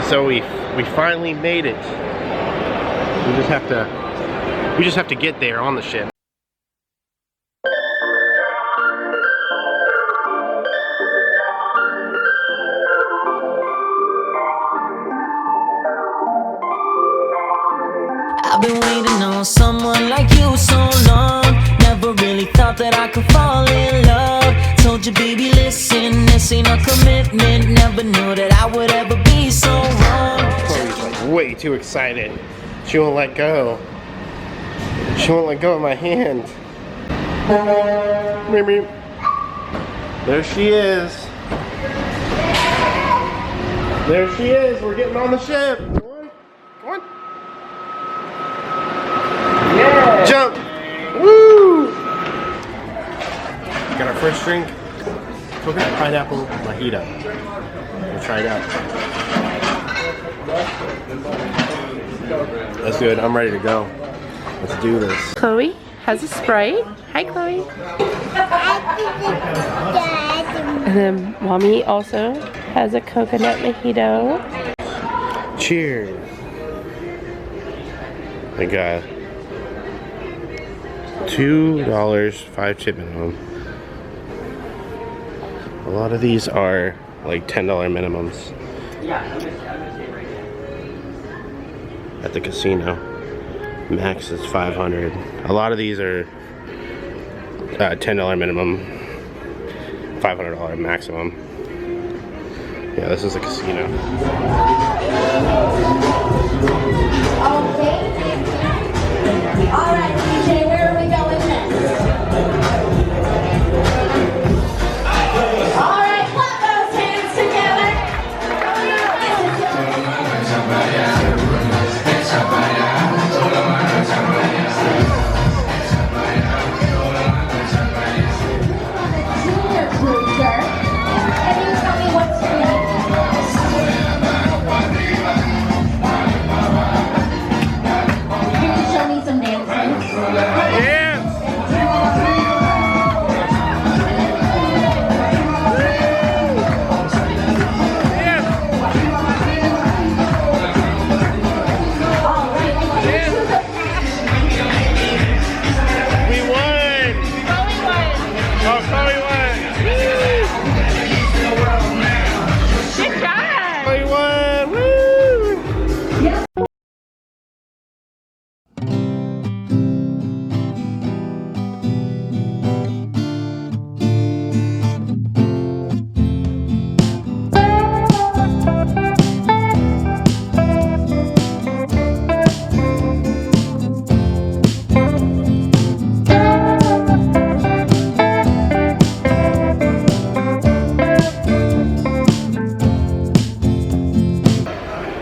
So we finally made it. We just have to get there on the ship. I've been waiting on someone like you so long. Never really thought that I could fall in love. Told you, baby, listen, this ain't a commitment. Never knew that I would ever be so wrong. Chloe's like way too excited. She won't let go. She won't let go of my hand. There she is. There she is. We're getting on the ship. Come on. Come on. Yeah. Jump. Woo. Got our first drink. Coconut pineapple mojito. We'll try it out. That's good. I'm ready to go. Let's do this. Chloe has a Sprite. Hi, Chloe. And then Mommy also has a coconut mojito. Cheers. I got $2, 5 tip minimum. A lot of these are like $10 minimums at the casino. Max is 500. A lot of these are $10 minimum, $500 maximum. Yeah, this is a casino. Okay. All right, DJ, where are we going next? All right, clap those hands together. Junior cruiser. Can you tell me what's your name? Can you show me some dancing? Yeah. We won! Chloe won. Oh, Chloe won! Good job. Chloe won! Woo!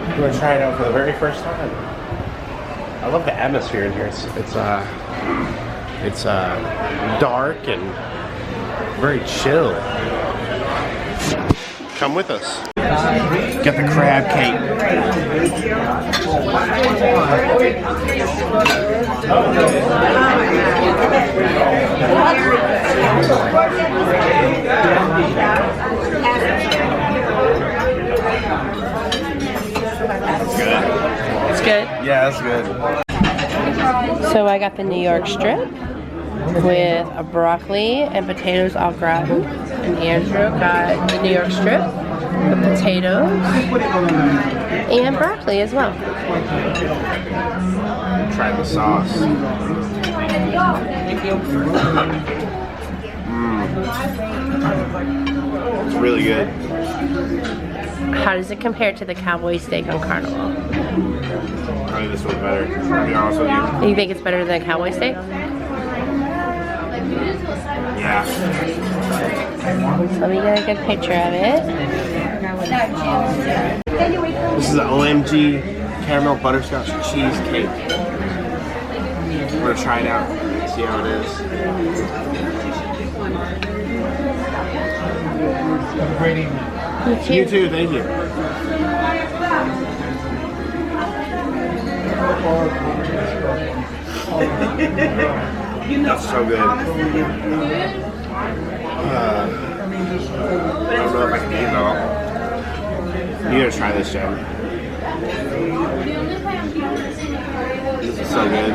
I'm gonna try it out for the very first time. I love the atmosphere in here. It's dark and very chill. Come with us. Get the crab cake. It's good. Yeah, that's good. So I got the New York strip with a broccoli and potatoes au gratin. And Andrew got the New York strip with potatoes and broccoli as well. Try the sauce. It's really good. How does it compare to the cowboy steak on Carnival? Probably this one's better, to be honest with you. You think it's better than cowboy steak? Yeah. So let me get a good picture of it. This is an OMG caramel butterscotch cheesecake. We're gonna try it out, see how it is. You too. You too, thank you. That's so good. I don't know if I can eat it all. You gotta try this, Jen. This is so good.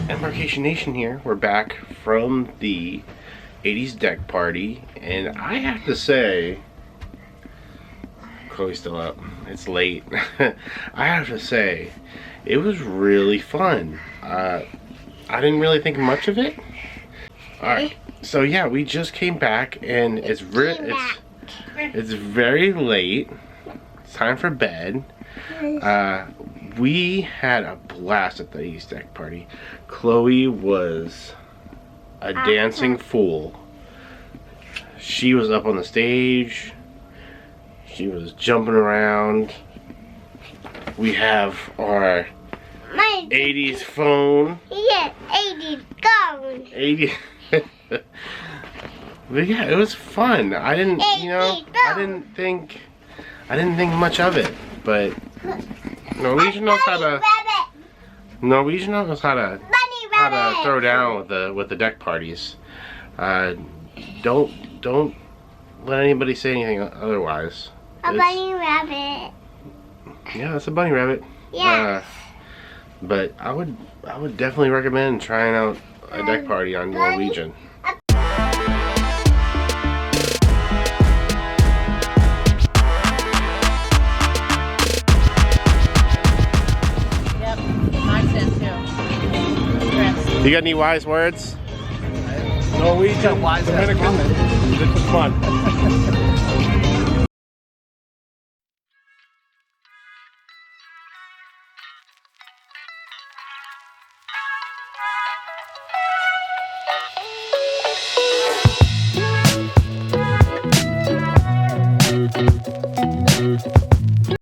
Embarkation Nation here. We're back from the 80s deck party, and I have to say, Chloe's still up. It's late. I have to say, it was really fun. I didn't really think much of it. Alright, so yeah, we just came back, and it's very late. It's time for bed. We had a blast at the 80s deck party. Chloe was a dancing fool. She was up on the stage. She was jumping around. We have our 80s phone. Yeah, 80s phone. 80. But yeah, it was fun. I didn't think much of it, but Norwegian knows how to throw down with the deck parties. Don't let anybody say anything otherwise. A bunny rabbit. Yeah, that's a bunny rabbit. Yeah. But I would definitely recommend trying out a deck party on Norwegian. You got any wise words? Norwegian, Dominican. This was fun.